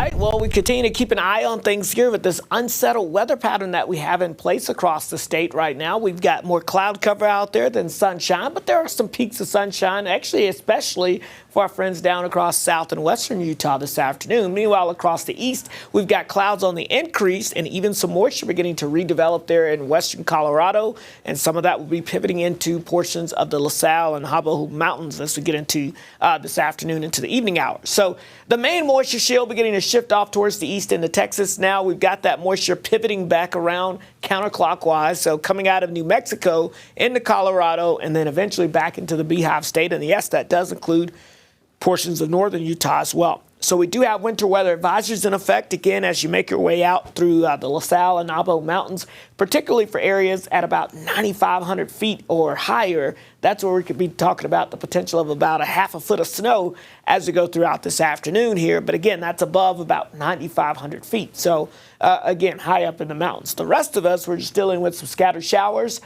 right, well, we continue to keep an eye on things here with this unsettled weather pattern that we have in place across the state right now. We've got more cloud cover out there than sunshine, but there are some peaks of sunshine, actually, especially for our friends down across south and western Utah this afternoon. Meanwhile, across the east, we've got clouds on the increase and even some moisture beginning to redevelop there in western Colorado, and some of that will be pivoting into portions of the LaSalle and Hobble Mountains as we get into this afternoon into the evening hours. So the main moisture shield beginning to shift off towards the east into Texas. Now we've got that moisture pivoting back around counterclockwise, so coming out of New Mexico into Colorado and then eventually back into the Beehive State. And yes, that does include portions of northern Utah as well. So we do have winter weather advisories in effect, again, as you make your way out through the LaSalle and Navajo Mountains, particularly for areas at about 9,500 feet or higher. That's where we could be talking about the potential of about a half a foot of snow as we go throughout this afternoon here. But again, that's above about 9,500 feet. So again, high up in the mountains. The rest of us, we're just dealing with some scattered showers,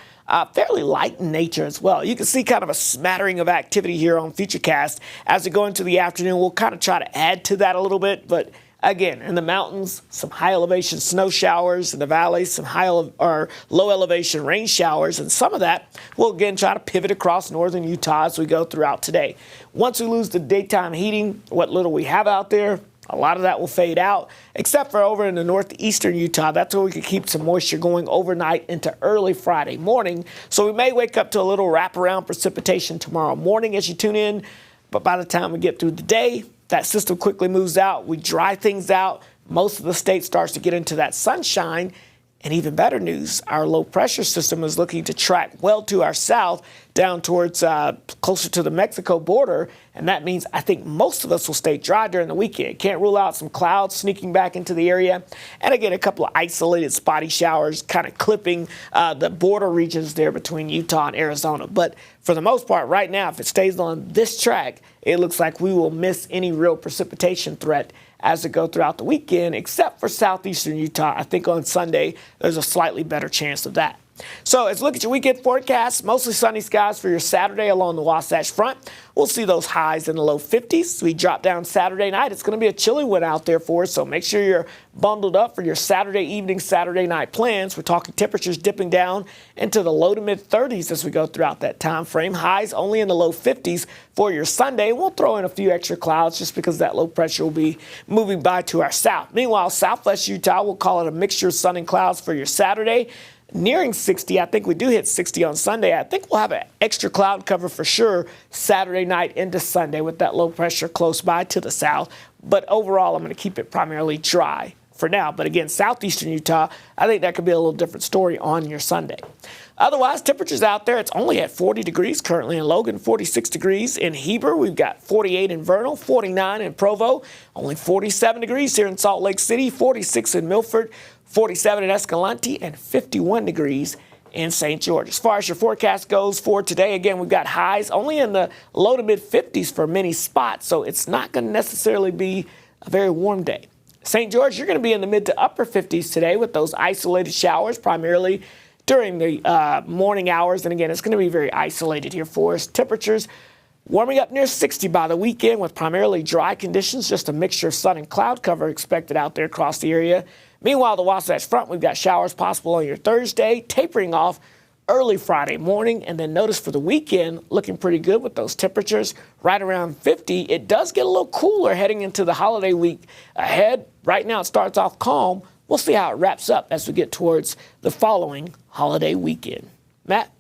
fairly light in nature as well. You can see kind of a smattering of activity here on Futurecast. As we go into the afternoon, we'll kind of try to add to that a little bit. But again, in the mountains, some high elevation snow showers. In the valleys, some low elevation rain showers. And some of that will again try to pivot across northern Utah as we go throughout today. Once we lose the daytime heating, what little we have out there, a lot of that will fade out, except for over in the northeastern Utah. That's where we could keep some moisture going overnight into early Friday morning. So we may wake up to a little wraparound precipitation tomorrow morning as you tune in. But by the time we get through the day, that system quickly moves out. We dry things out. Most of the state starts to get into that sunshine. And even better news, our low pressure system is looking to track well to our south down towards closer to the Mexico border. And that means I think most of us will stay dry during the weekend. Can't rule out some clouds sneaking back into the area. And again, a couple of isolated spotty showers kind of clipping the border regions there between Utah and Arizona. But for the most part right now, if it stays on this track, it looks like we will miss any real precipitation threat as we go throughout the weekend, except for southeastern Utah. I think on Sunday, there's a slightly better chance of that. So let's look at your weekend forecast. Mostly sunny skies for your Saturday along the Wasatch Front. We'll see those highs in the low 50s. We drop down Saturday night. It's going to be a chilly one out there for us, so make sure you're bundled up for your Saturday evening, Saturday night plans. We're talking temperatures dipping down into the low to mid 30s as we go throughout that time frame. Highs only in the low 50s for your Sunday. We'll throw in a few extra clouds just because that low pressure will be moving by to our south. Meanwhile, southwest Utah, we'll call it a mixture of sun and clouds for your Saturday. Nearing 60, I think we do hit 60 on Sunday. I think we'll have an extra cloud cover for sure Saturday night into Sunday with that low pressure close by to the south. But overall, I'm going to keep it primarily dry for now. But again, southeastern Utah, I think that could be a little different story on your Sunday. Otherwise, temperatures out there, it's only at 40 degrees currently in Logan, 46 degrees in Heber. We've got 48 in Vernal, 49 in Provo, only 47 degrees here in Salt Lake City, 46 in Milford, 47 in Escalante, and 51 degrees in St. George. As far as your forecast goes for today, again, we've got highs only in the low to mid 50s for many spots, so it's not going to necessarily be a very warm day. St. George, you're going to be in the mid to upper 50s today with those isolated showers, primarily during the morning hours. And again, it's going to be very isolated here for us. Temperatures warming up near 60 by the weekend with primarily dry conditions, just a mixture of sun and cloud cover expected out there across the area. Meanwhile, the Wasatch Front, we've got showers possible on your Thursday, tapering off early Friday morning. And then notice for the weekend, looking pretty good with those temperatures right around 50. It does get a little cooler heading into the holiday week ahead. Right now, it starts off calm. We'll see how it wraps up as we get towards the following holiday weekend. Matt?